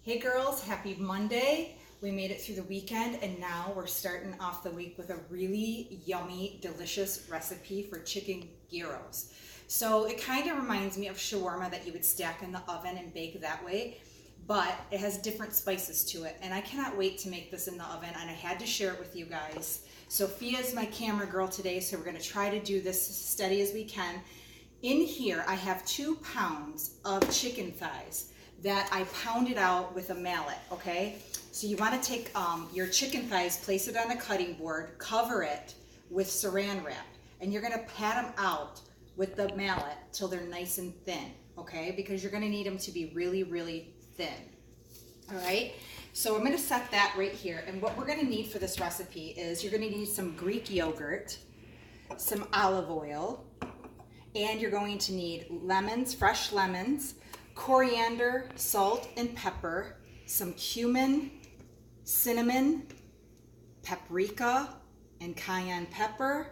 Hey girls, happy Monday. We made it through the weekend and now we're starting off the week with a really yummy, delicious recipe for chicken gyros. So it kind of reminds me of shawarma that you would stack in the oven and bake that way, but it has different spices to it. And I cannot wait to make this in the oven, and I had to share it with you guys. Sophia's my camera girl today, so we're gonna try to do this as steady as we can. In here, I have 2 pounds of chicken thighs that I pounded out with a mallet, okay? So you wanna take your chicken thighs, place it on a cutting board, cover it with saran wrap, and you're gonna pat them out with the mallet till they're nice and thin, okay? Because you're gonna need them to be really, really thin, all right? So I'm gonna set that right here, and what we're gonna need for this recipe is you're gonna need some Greek yogurt, some olive oil, and you're going to need lemons, fresh lemons, coriander, salt and pepper, some cumin, cinnamon, paprika, and cayenne pepper.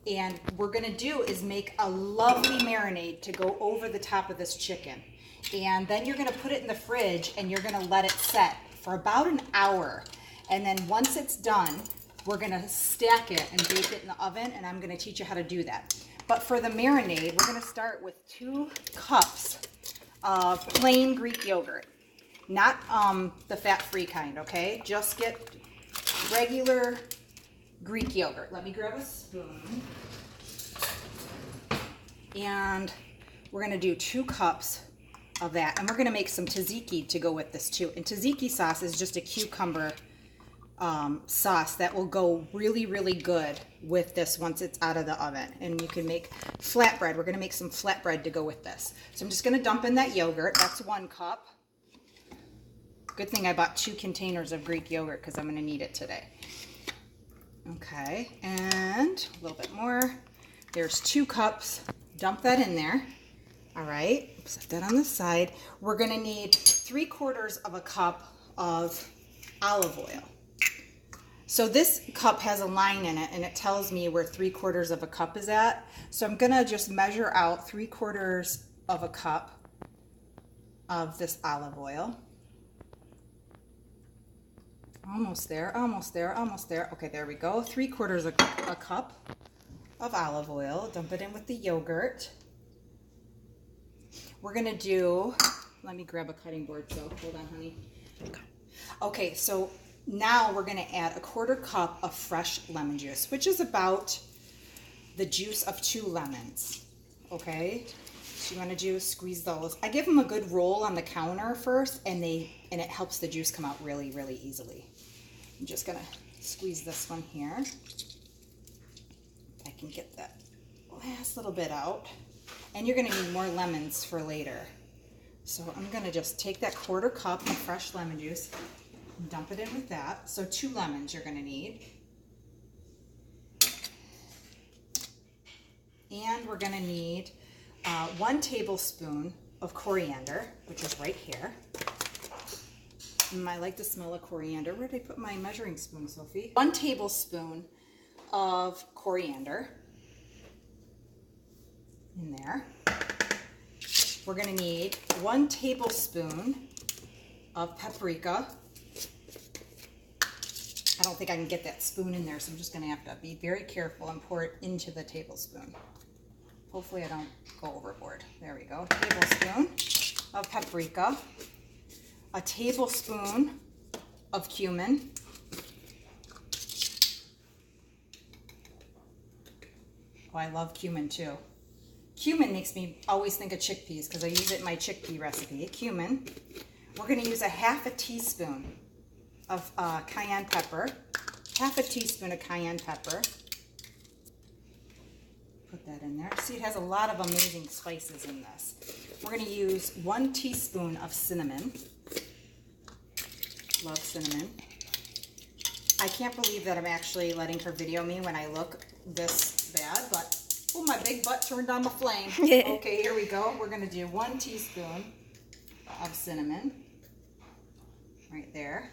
And what we're gonna do is make a lovely marinade to go over the top of this chicken. And then you're gonna put it in the fridge and you're gonna let it set for about an hour. And then once it's done, we're gonna stack it and bake it in the oven, and I'm gonna teach you how to do that. But for the marinade, we're gonna start with 2 cups of plain Greek yogurt. Not the fat-free kind, okay? Just get regular Greek yogurt. Let me grab a spoon. And we're gonna do 2 cups of that. And we're gonna make some tzatziki to go with this too. And tzatziki sauce is just a cucumber sauce that will go really, really good with this once it's out of the oven. And you can make flatbread. We're gonna make some flatbread to go with this. So I'm just gonna dump in that yogurt. That's 1 cup. Good thing I bought 2 containers of Greek yogurt because I'm gonna need it today. Okay, and a little bit more. There's 2 cups. Dump that in there. All right, set that on the side. We're gonna need 3/4 of a cup of olive oil. So this cup has a line in it and it tells me where 3/4 of a cup is at. So I'm gonna just measure out 3/4 of a cup of this olive oil. Almost there, almost there, almost there. Okay, there we go. 3/4 of a cup of olive oil. Dump it in with the yogurt. We're gonna do, let me grab a cutting board, so hold on, honey. Okay, so now we're gonna add 1/4 cup of fresh lemon juice, which is about the juice of 2 lemons, okay? So you wanna do, squeeze those. I give them a good roll on the counter first, and it helps the juice come out really, really easily. I'm just gonna squeeze this one here. I can get that last little bit out. And you're gonna need more lemons for later. So I'm gonna just take that 1/4 cup of fresh lemon juice, dump it in with that. So 2 lemons you're gonna need. And we're gonna need 1 tablespoon of coriander, which is right here. I like the smell of coriander. Where did I put my measuring spoon, Sophie? 1 tablespoon of coriander in there. We're gonna need 1 tablespoon of paprika. I don't think I can get that spoon in there, so I'm just gonna have to be very careful and pour it into the tablespoon. Hopefully I don't go overboard. There we go. Tablespoon of paprika. A tablespoon of cumin. Oh, I love cumin too. Cumin makes me always think of chickpeas because I use it in my chickpea recipe. Cumin. We're going to use a 1/2 teaspoon of cayenne pepper. 1/2 teaspoon of cayenne pepper. Put that in there. See, it has a lot of amazing spices in this. We're going to use 1 teaspoon of cinnamon. Love cinnamon. I can't believe that I'm actually letting her video me when I look this bad, but oh, my big butt turned on the flame. Okay, here we go. We're gonna do 1 teaspoon of cinnamon right there.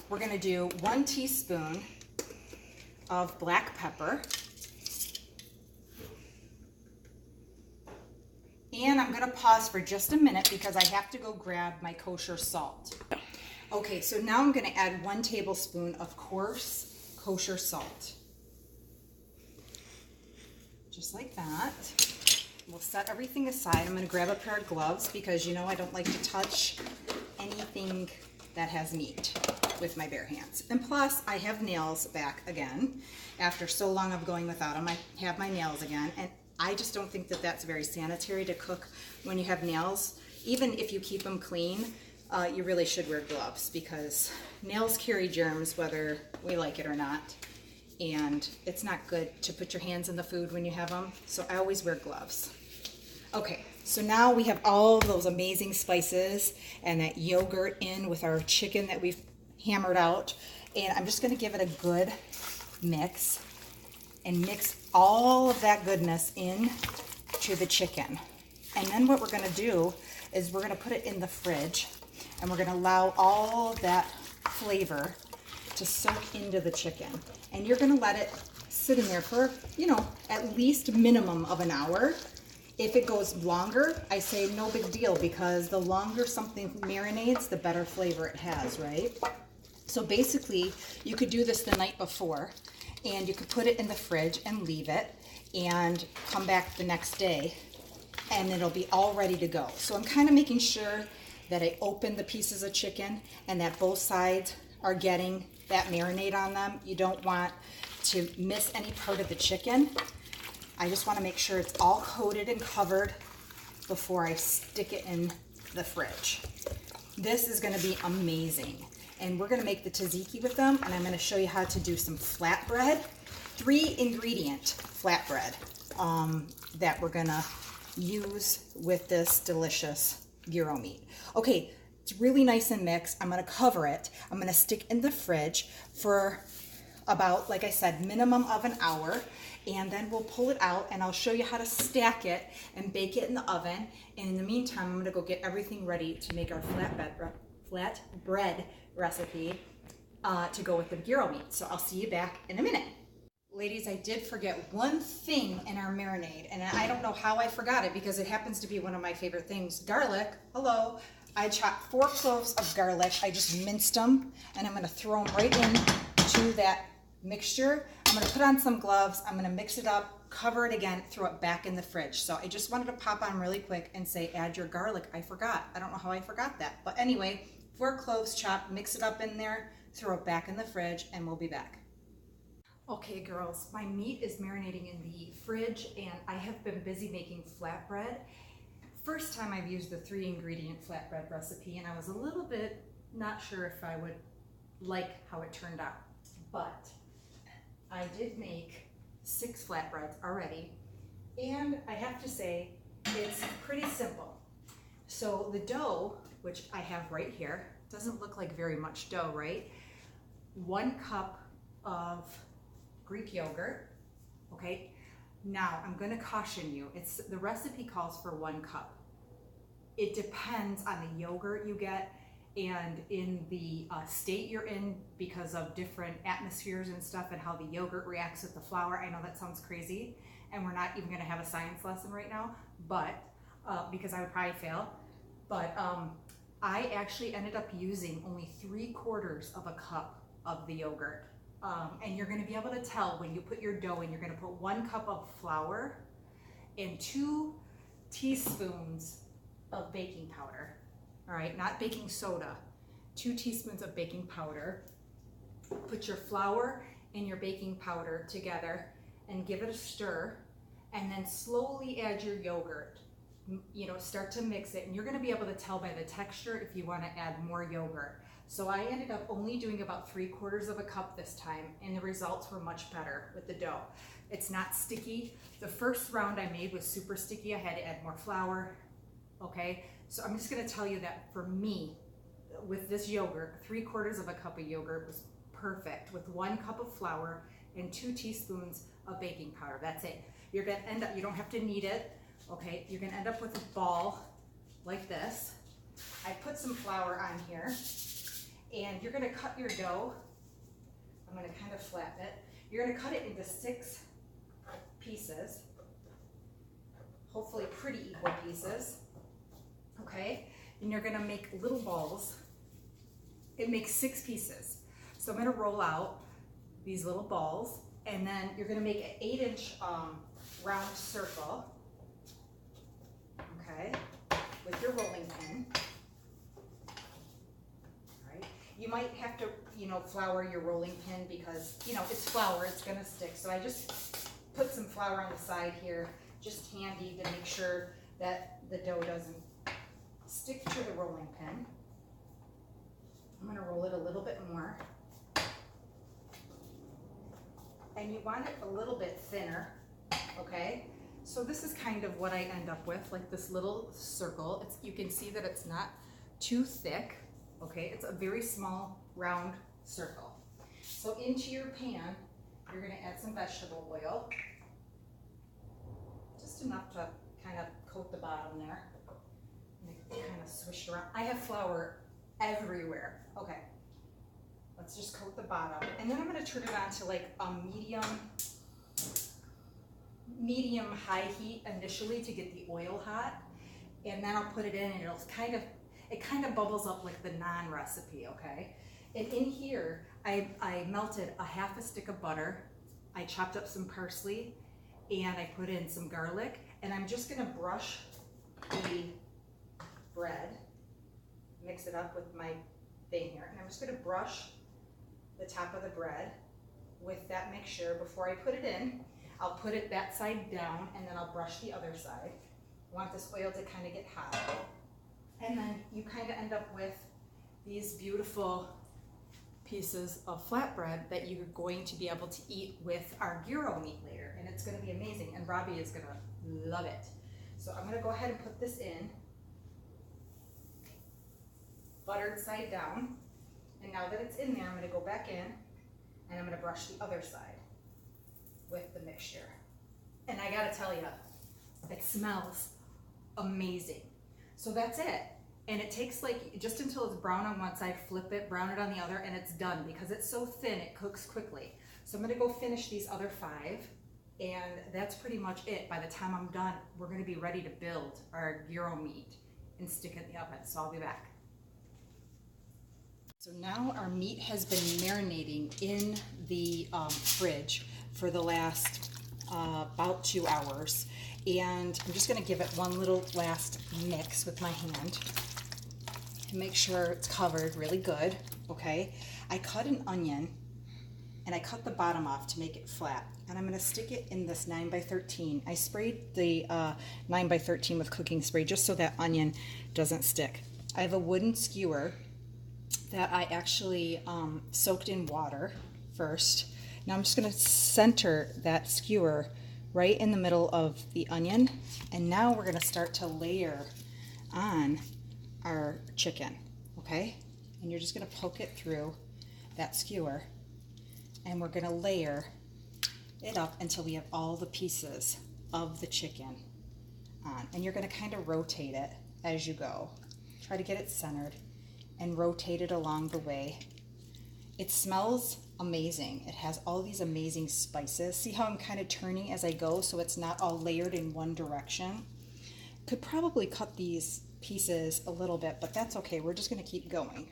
We're gonna do 1 teaspoon of black pepper. And I'm gonna pause for just a minute because I have to go grab my kosher salt. Okay, so now I'm gonna add 1 tablespoon of coarse kosher salt. Just like that. We'll set everything aside. I'm gonna grab a pair of gloves because you know I don't like to touch anything that has meat with my bare hands. And plus, I have nails back again. After so long of going without them, I have my nails again. And I just don't think that that's very sanitary to cook when you have nails. Even if you keep them clean, you really should wear gloves because nails carry germs whether we like it or not. And it's not good to put your hands in the food when you have them. So I always wear gloves. Okay, so now we have all those amazing spices and that yogurt in with our chicken that we've hammered out. And I'm just gonna give it a good mix and mix all of that goodness in to the chicken. And then what we're gonna do is we're gonna put it in the fridge and we're gonna allow all of that flavor to soak into the chicken. And you're gonna let it sit in there for, you know, at least minimum of an hour. If it goes longer, I say no big deal because the longer something marinates, the better flavor it has, right? So basically, you could do this the night before and you could put it in the fridge and leave it and come back the next day and it'll be all ready to go. So I'm kind of making sure that I open the pieces of chicken and that both sides are getting that marinade on them. You don't want to miss any part of the chicken. I just want to make sure it's all coated and covered before I stick it in the fridge. This is going to be amazing. And we're going to make the tzatziki with them, and I'm going to show you how to do some flatbread, 3-ingredient flatbread that we're going to use with this delicious gyro meat. Okay, it's really nice and mixed. I'm going to cover it. I'm going to stick in the fridge for about, like I said, minimum of an hour, and then we'll pull it out and I'll show you how to stack it and bake it in the oven. And in the meantime, I'm going to go get everything ready to make our flatbread recipe to go with the gyro meat. So I'll see you back in a minute. Ladies, I did forget one thing in our marinade, and I don't know how I forgot it because it happens to be one of my favorite things. Garlic. Hello. I chopped 4 cloves of garlic. I just minced them, and I'm going to throw them right into that mixture. I'm going to put on some gloves. I'm going to mix it up, cover it again, throw it back in the fridge. So I just wanted to pop on really quick and say, add your garlic. I forgot. I don't know how I forgot that. But anyway, 4 cloves chopped, mix it up in there, throw it back in the fridge, and we'll be back. Okay, girls, my meat is marinating in the fridge, and I have been busy making flatbread. First time I've used the 3-ingredient flatbread recipe, and I was a little bit not sure if I would like how it turned out. But I did make 6 flatbreads already, and I have to say, it's pretty simple. So the dough, which I have right here, doesn't look like very much dough, right? 1 cup of Greek yogurt, okay? Now, I'm gonna caution you, the recipe calls for 1 cup. It depends on the yogurt you get and in the state you're in because of different atmospheres and stuff and how the yogurt reacts with the flour. I know that sounds crazy, and we're not even gonna have a science lesson right now, but because I would probably fail. But I actually ended up using only 3/4 of a cup of the yogurt. And you're gonna be able to tell when you put your dough in, you're gonna put 1 cup of flour and 2 teaspoons of baking powder. All right, not baking soda, 2 teaspoons of baking powder. Put your flour and your baking powder together and give it a stir, and then slowly add your yogurt. You know, start to mix it, and you're gonna be able to tell by the texture if you wanna add more yogurt. So I ended up only doing about 3/4 of a cup this time, and the results were much better with the dough. It's not sticky. The first round I made was super sticky. I had to add more flour, okay? So I'm just gonna tell you that for me, with this yogurt, 3/4 of a cup of yogurt was perfect with 1 cup of flour and 2 teaspoons of baking powder. That's it. You're gonna end up, you don't have to knead it, okay? You're gonna end up with a ball like this. I put some flour on here. And you're gonna cut your dough. I'm gonna kind of flatten it. You're gonna cut it into 6 pieces, hopefully pretty equal pieces. pieces, okay? And you're gonna make little balls. It makes 6 pieces. So I'm gonna roll out these little balls, and then you're gonna make an 8-inch round circle, okay, with your rolling pin. All right. You might have to, you know, flour your rolling pin because, you know, it's flour, it's gonna stick. So I just put some flour on the side here, just handy to make sure that the dough doesn't stick to the rolling pin. I'm gonna roll it a little bit more. And you want it a little bit thinner, okay? So this is kind of what I end up with, like this little circle. You can see that it's not too thick, okay? It's a very small round circle. So into your pan, you're gonna add some vegetable oil, just enough to kind of coat the bottom there. Kind of swish around. I have flour everywhere. Okay, let's just coat the bottom, and then I'm going to turn it on to like a medium high heat initially to get the oil hot, and then I'll put it in, and it kind of bubbles up like the naan recipe. Okay, and in here I melted a half a stick of butter, I chopped up some parsley, and I put in some garlic, and I'm just going to brush the bread, mix it up with my thing here, and I'm just going to brush the top of the bread with that mixture before I put it in. I'll put it that side down, and then I'll brush the other side. I want this oil to kind of get hot, and then you kind of end up with these beautiful pieces of flatbread that you're going to be able to eat with our gyro meat later, and it's going to be amazing, and Robbie is going to love it. So I'm going to go ahead and put this in, buttered side down, and now that it's in there, I'm going to go back in, and I'm going to brush the other side with the mixture. And I got to tell you, it smells amazing. So that's it. And it takes like just until it's brown on one side, flip it, brown it on the other, and it's done. Because it's so thin, it cooks quickly. So I'm going to go finish these other 5, and that's pretty much it. By the time I'm done, we're going to be ready to build our gyro meat and stick it in the oven. So I'll be back. So now our meat has been marinating in the fridge for the last about 2 hours, and I'm just going to give it one little last mix with my hand to make sure it's covered really good. Okay, I cut an onion and I cut the bottom off to make it flat, and I'm going to stick it in this 9x13. I sprayed the 9x13 with cooking spray just so that onion doesn't stick. I have a wooden skewer that I actually soaked in water first. Now I'm just going to center that skewer right in the middle of the onion, and now we're going to start to layer on our chicken, okay? And you're just going to poke it through that skewer, and we're going to layer it up until we have all the pieces of the chicken on. And you're going to kind of rotate it as you go. Try to get it centered and rotate it along the way. It smells amazing. It has all these amazing spices. See how I'm kind of turning as I go so it's not all layered in one direction? Could probably cut these pieces a little bit, but that's okay. We're just going to keep going.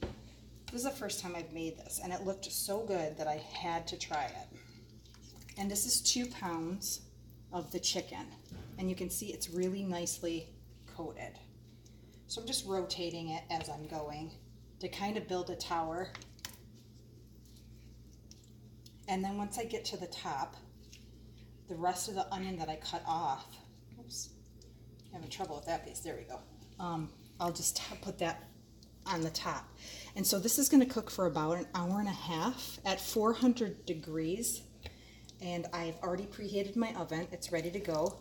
This is the first time I've made this, and it looked so good that I had to try it. And this is 2 pounds of the chicken, and you can see it's really nicely coated. So I'm just rotating it as I'm going to kind of build a tower. And then once I get to the top, the rest of the onion that I cut off, oops, having trouble with that piece, there we go. I'll just put that on the top. And so this is going to cook for about 1.5 hours at 400 degrees. And I've already preheated my oven. It's ready to go.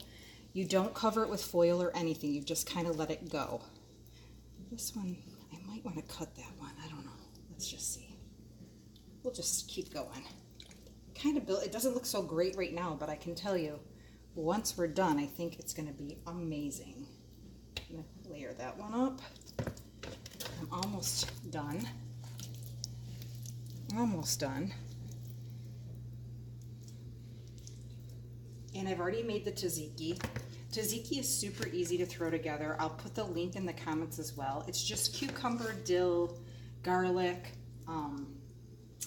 You don't cover it with foil or anything. You just kind of let it go. This one, I might want to cut that one. I don't know. Let's just see. We'll just keep going. Kind of build. It doesn't look so great right now, but I can tell you, once we're done, I think it's going to be amazing. I'm going to layer that one up. I'm almost done. Almost done. And I've already made the tzatziki. Tzatziki is super easy to throw together. I'll put the link in the comments as well. It's just cucumber, dill, garlic,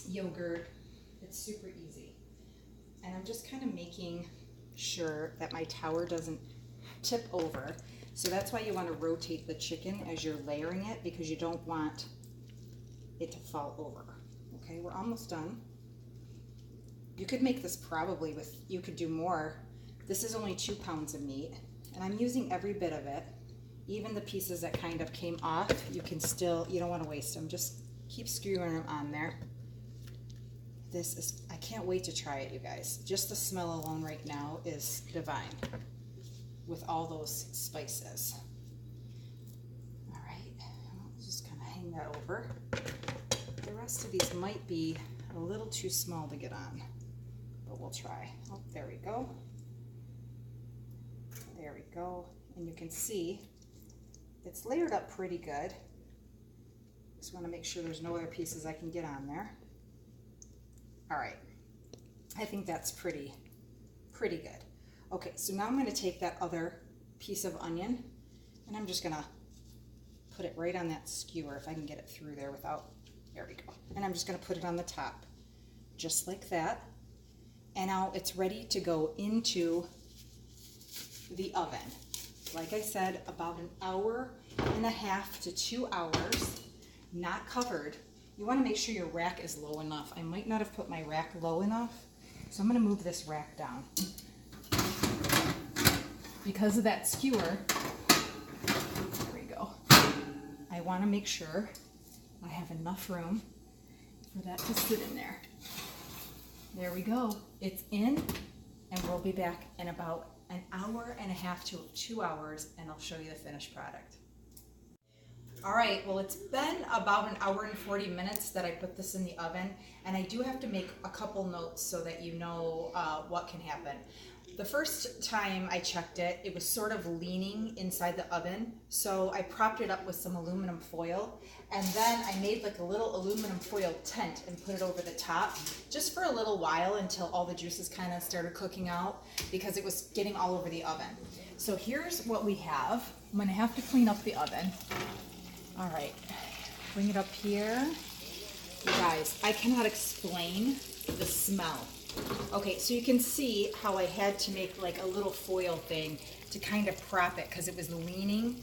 yogurt. It's super easy. And I'm just kind of making sure that my tower doesn't tip over. So that's why you want to rotate the chicken as you're layering it, because you don't want it to fall over. Okay, we're almost done. You could make this probably with, you could do more. This is only 2 pounds of meat, and I'm using every bit of it. Even the pieces that kind of came off, you can still, you don't want to waste them. Just keep skewering them on there. This is, I can't wait to try it, you guys. Just the smell alone right now is divine with all those spices. All right, I'll just kind of hang that over. The rest of these might be a little too small to get on, but we'll try. Oh, there we go. There we go. And you can see it's layered up pretty good. Just want to make sure there's no other pieces I can get on there. All right, I think that's pretty good. Okay, so now I'm going to take that other piece of onion and I'm just going to put it right on that skewer if I can get it through there without, there we go. And I'm just going to put it on the top, just like that. And now it's ready to go into the oven. Like I said, about 1.5 hours to 2 hours, not covered. You want to make sure your rack is low enough. I might not have put my rack low enough, so I'm going to move this rack down. Because of that skewer, there we go. I want to make sure I have enough room for that to sit in there. There we go. It's in, and we'll be back in about 1.5 hours to 2 hours, and I'll show you the finished product. All right, well, it's been about 1 hour and 40 minutes that I put this in the oven, and I do have to make a couple notes so that you know what can happen. The first time I checked it, it was sort of leaning inside the oven, so I propped it up with some aluminum foil, and then I made like a little aluminum foil tent and put it over the top just for a little while until all the juices kind of started cooking out, because it was getting all over the oven. So here's what we have. I'm going to have to clean up the oven. All right, bring it up here. You guys, I cannot explain the smell. Okay, so you can see how I had to make like a little foil thing to kind of prop it because it was leaning.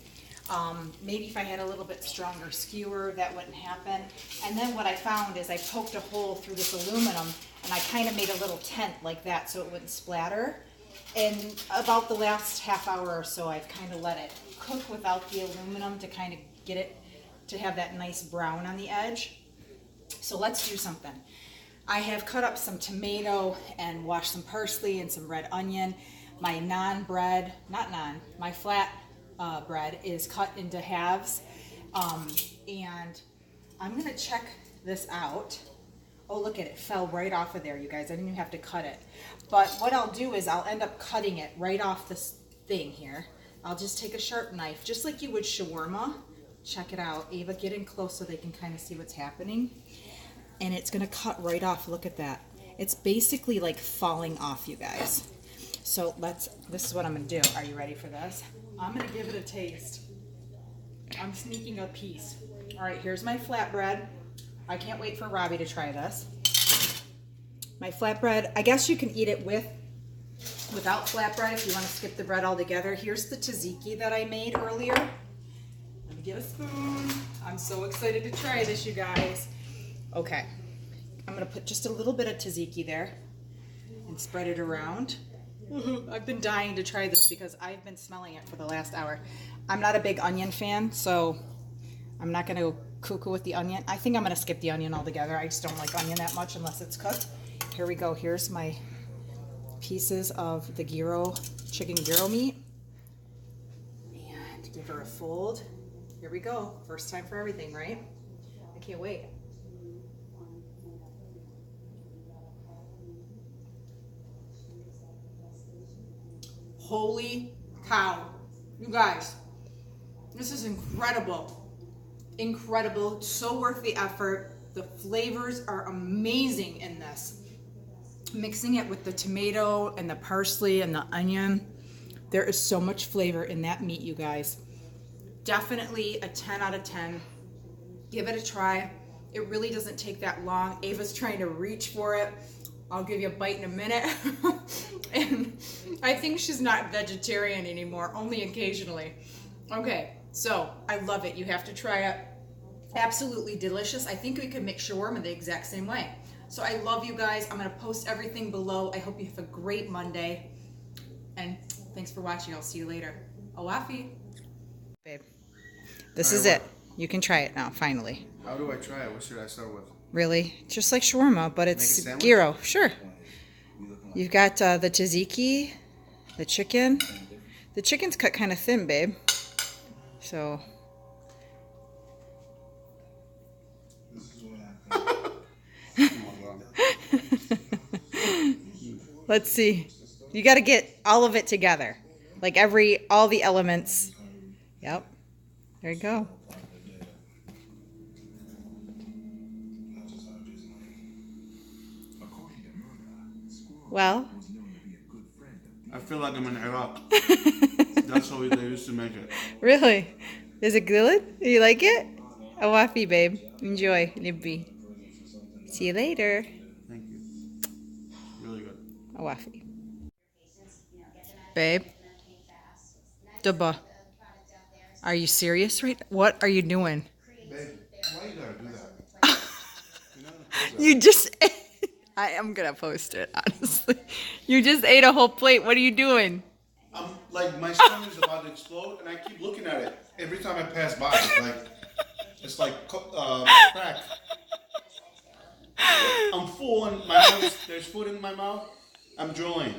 Maybe if I had a little bit stronger skewer, that wouldn't happen. And then what I found is I poked a hole through this aluminum and I kind of made a little tent like that so it wouldn't splatter. And about the last half hour or so, I've kind of let it cook without the aluminum to kind of get it to have that nice brown on the edge. So let's do something. I have cut up some tomato and washed some parsley and some red onion. My my flat bread is cut into halves. And I'm gonna check this out. Oh, look at it, fell right off of there, you guys. I didn't even have to cut it. But what I'll do is I'll end up cutting it right off this thing here. I'll just take a sharp knife, just like you would shawarma. Check it out. Ava, get in close so they can kind of see what's happening. And it's gonna cut right off, look at that. It's basically like falling off, you guys. So this is what I'm gonna do. Are you ready for this? I'm gonna give it a taste. I'm sneaking a piece. All right, here's my flatbread. I can't wait for Robbie to try this. My flatbread, I guess you can eat it without flatbread if you wanna skip the bread altogether. Here's the tzatziki that I made earlier. Let me get a spoon. I'm so excited to try this, you guys. Okay, I'm gonna put just a little bit of tzatziki there and spread it around. I've been dying to try this because I've been smelling it for the last hour. I'm not a big onion fan, so I'm not gonna go cuckoo with the onion. I think I'm gonna skip the onion altogether. I just don't like onion that much unless it's cooked. Here we go, here's my pieces of the gyro, chicken gyro meat. And give her a fold. Here we go, first time for everything, right? I can't wait. Holy cow, you guys, this is incredible. Incredible, so worth the effort. The flavors are amazing in this. mixing it with the tomato and the parsley and the onion. There is so much flavor in that meat, you guys. Definitely a 10 out of 10. Give it a try. It really doesn't take that long. Ava's trying to reach for it. I'll give you a bite in a minute. And I think she's not vegetarian anymore, only occasionally. Okay, so I love it. You have to try it. Absolutely delicious. I think we could make shawarma the exact same way. So I love you guys. I'm going to post everything below. I hope you have a great Monday. And thanks for watching. I'll see you later. Awafi. Babe, this is it. You can try it now, finally. How do I try it? What should I start with? Really? Just like shawarma, but it's gyro. Sure. You've got the tzatziki, the chicken. The chicken's cut kind of thin, babe. So... Let's see. You got to get all of it together. Like all the elements. Yep. There you go. Well. I feel like I'm in Iraq. That's how they used to make it. Really? Is it good? You like it? Awafi, babe. Enjoy, Libby. See you later. Thank you. Really good. Awafi. Babe. Dubba. Are you serious right now? What are you doing? Babe, why you gotta do that? You just I am gonna post it, honestly. You just ate a whole plate. What are you doing? I'm like, my stomach is about to explode, and I keep looking at it every time I pass by. It's like crack. I'm full, and there's food in my mouth. I'm drooling.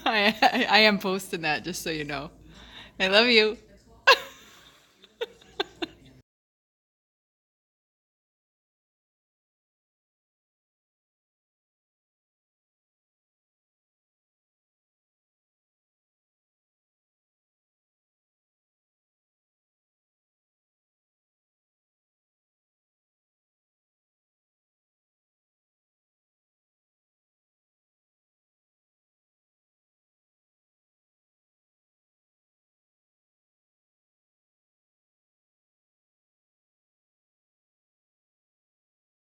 I am posting that, just so you know. I love you.